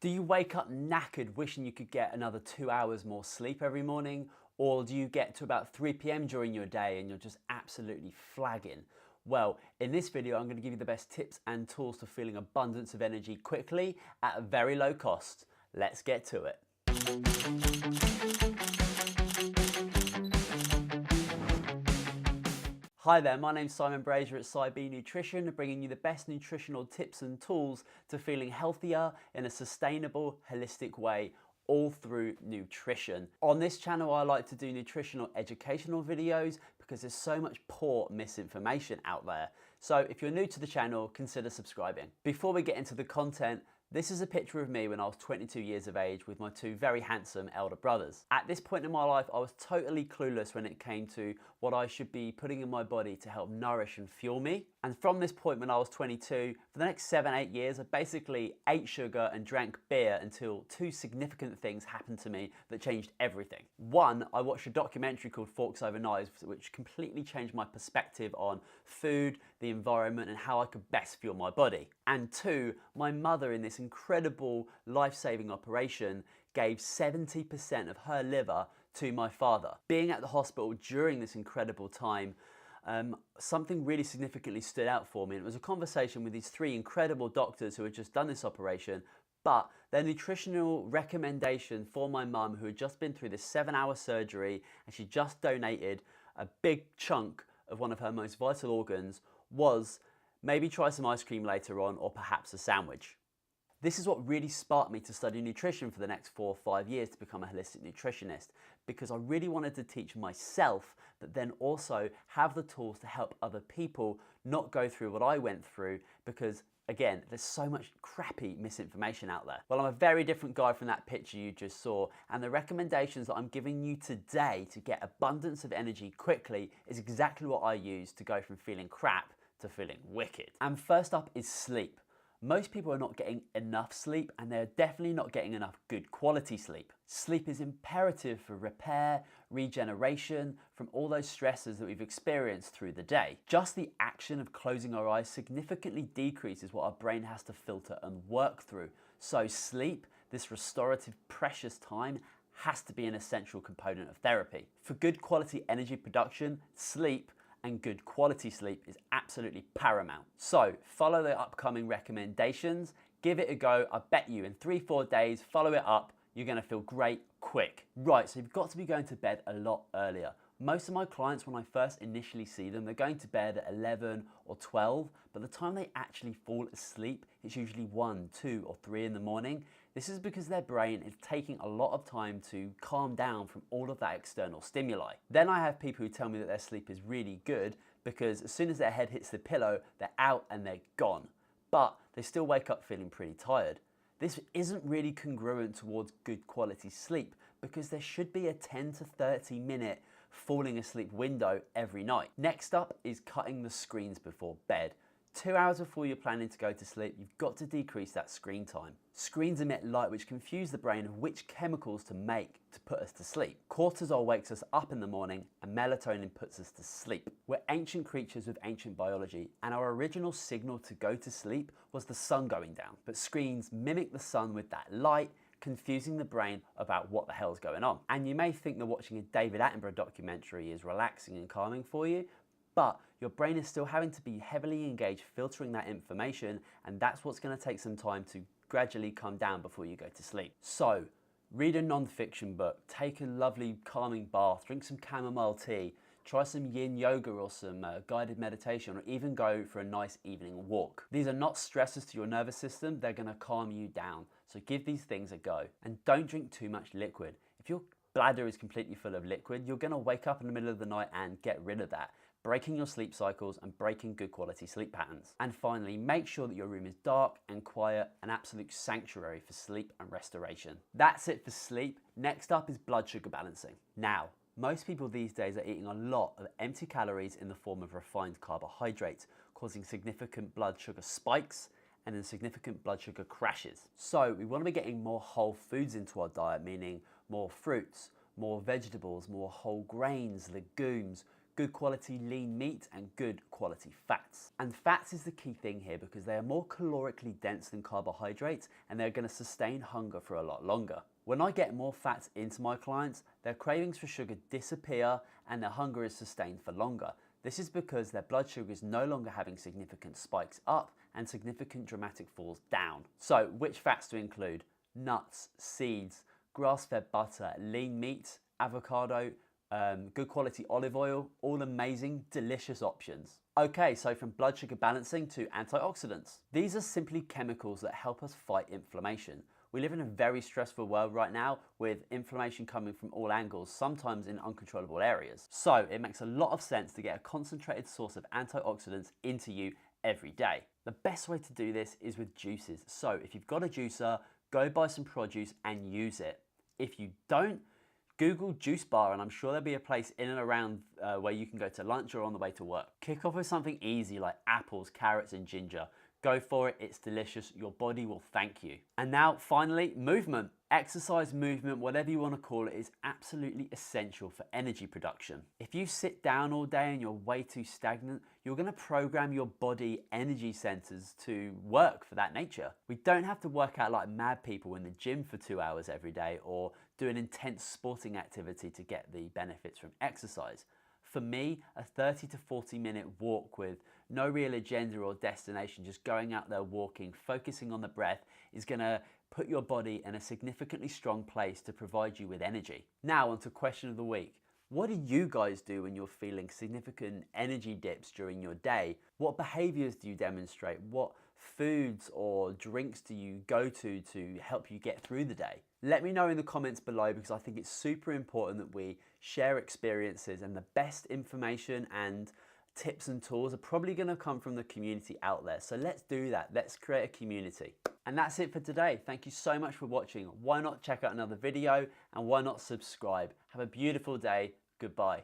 Do you wake up knackered wishing you could get another 2 hours more sleep every morning? Or do you get to about 3 p.m. during your day and you're just absolutely flagging? Well, in this video, I'm going to give you the best tips and tools for feeling abundance of energy quickly at a very low cost. Let's get to it. Hi there, my name's Simon Brazier at SciB Nutrition, bringing you the best nutritional tips and tools to feeling healthier in a sustainable, holistic way, all through nutrition. On this channel, I like to do nutritional educational videos because there's so much poor misinformation out there. So if you're new to the channel, consider subscribing. Before we get into the content, this is a picture of me when I was 22 years of age with my two very handsome elder brothers. At this point in my life, I was totally clueless when it came to what I should be putting in my body to help nourish and fuel me. And from this point when I was 22, for the next 7-8 years, I basically ate sugar and drank beer until two significant things happened to me that changed everything. One, I watched a documentary called Forks Over Knives, which completely changed my perspective on food, the environment, and how I could best fuel my body. And two, my mother, in this incredible life-saving operation, gave 70% of her liver to my father. Being at the hospital during this incredible time, something really significantly stood out for me. And it was a conversation with these three incredible doctors who had just done this operation, but their nutritional recommendation for my mum, who had just been through this 7-hour surgery and she just donated a big chunk of one of her most vital organs, was maybe try some ice cream later on, or perhaps a sandwich. This is what really sparked me to study nutrition for the next 4 or 5 years to become a holistic nutritionist, because I really wanted to teach myself, but then also have the tools to help other people not go through what I went through, because again, there's so much crappy misinformation out there. Well, I'm a very different guy from that picture you just saw, and the recommendations that I'm giving you today to get abundance of energy quickly is exactly what I use to go from feeling crap to feeling wicked. And first up is sleep. Most people are not getting enough sleep, and they're definitely not getting enough good quality sleep. Sleep is imperative for repair, regeneration from all those stresses that we've experienced through the day. Just the action of closing our eyes significantly decreases what our brain has to filter and work through. So sleep, this restorative, precious time, has to be an essential component of therapy. For good quality energy production, sleep and good quality sleep is absolutely paramount. So follow the upcoming recommendations, give it a go. I bet you in 3-4 days, follow it up, you're gonna feel great quick. Right, so you've got to be going to bed a lot earlier. Most of my clients, when I first initially see them, they're going to bed at 11 or 12, but the time they actually fall asleep, it's usually 1, 2, or 3 in the morning. This is because their brain is taking a lot of time to calm down from all of that external stimuli. Then I have people who tell me that their sleep is really good because as soon as their head hits the pillow, they're out and they're gone. But they still wake up feeling pretty tired. This isn't really congruent towards good quality sleep because there should be a 10 to 30 minute falling asleep window every night. Next up is cutting the screens before bed. 2 hours before you're planning to go to sleep, you've got to decrease that screen time. Screens emit light which confuse the brain of which chemicals to make to put us to sleep. Cortisol wakes us up in the morning and melatonin puts us to sleep. We're ancient creatures with ancient biology, and our original signal to go to sleep was the sun going down. But screens mimic the sun with that light, confusing the brain about what the hell's going on. And you may think that watching a David Attenborough documentary is relaxing and calming for you, but your brain is still having to be heavily engaged filtering that information, and that's what's going to take some time to gradually come down before you go to sleep. So read a non-fiction book, take a lovely calming bath, drink some chamomile tea, try some yin yoga or some guided meditation, or even go for a nice evening walk. These are not stressors to your nervous system, they're going to calm you down. So give these things a go. And don't drink too much liquid. If your bladder is completely full of liquid, you're going to wake up in the middle of the night and get rid of that, breaking your sleep cycles and breaking good quality sleep patterns. And finally, make sure that your room is dark and quiet, an absolute sanctuary for sleep and restoration. That's it for sleep. Next up is blood sugar balancing. Now, most people these days are eating a lot of empty calories in the form of refined carbohydrates, causing significant blood sugar spikes and then significant blood sugar crashes. So we want to be getting more whole foods into our diet, meaning more fruits, more vegetables, more whole grains, legumes, good quality lean meat, and good quality fats. And fats is the key thing here because they are more calorically dense than carbohydrates and they're going to sustain hunger for a lot longer. When I get more fats into my clients, their cravings for sugar disappear and their hunger is sustained for longer. This is because their blood sugar is no longer having significant spikes up and significant dramatic falls down. So which fats to include? Nuts, seeds, grass-fed butter, lean meat, avocado, good quality olive oil, all amazing, delicious options. Okay, so from blood sugar balancing to antioxidants. These are simply chemicals that help us fight inflammation. We live in a very stressful world right now with inflammation coming from all angles, sometimes in uncontrollable areas. So it makes a lot of sense to get a concentrated source of antioxidants into you every day. The best way to do this is with juices. So if you've got a juicer, go buy some produce and use it. If you don't, Google juice bar and I'm sure there'll be a place in and around where you can go to lunch or on the way to work. Kick off with something easy like apples, carrots and ginger. Go for it, it's delicious, your body will thank you. And now finally, movement. Exercise, movement, whatever you want to call it, is absolutely essential for energy production. If you sit down all day and you're way too stagnant, you're going to program your body energy centers to work for that nature. We don't have to work out like mad people in the gym for 2 hours every day or do an intense sporting activity to get the benefits from exercise. For me, a 30 to 40 minute walk with no real agenda or destination, just going out there walking, focusing on the breath, is going to put your body in a significantly strong place to provide you with energy. Now onto question of the week. What do you guys do when you're feeling significant energy dips during your day? What behaviors do you demonstrate? What foods or drinks do you go to help you get through the day? Let me know in the comments below because I think it's super important that we share experiences, and the best information and tips and tools are probably going to come from the community out there. So let's do that. Let's create a community. And that's it for today. Thank you so much for watching. Why not check out another video and why not subscribe? Have a beautiful day. Goodbye.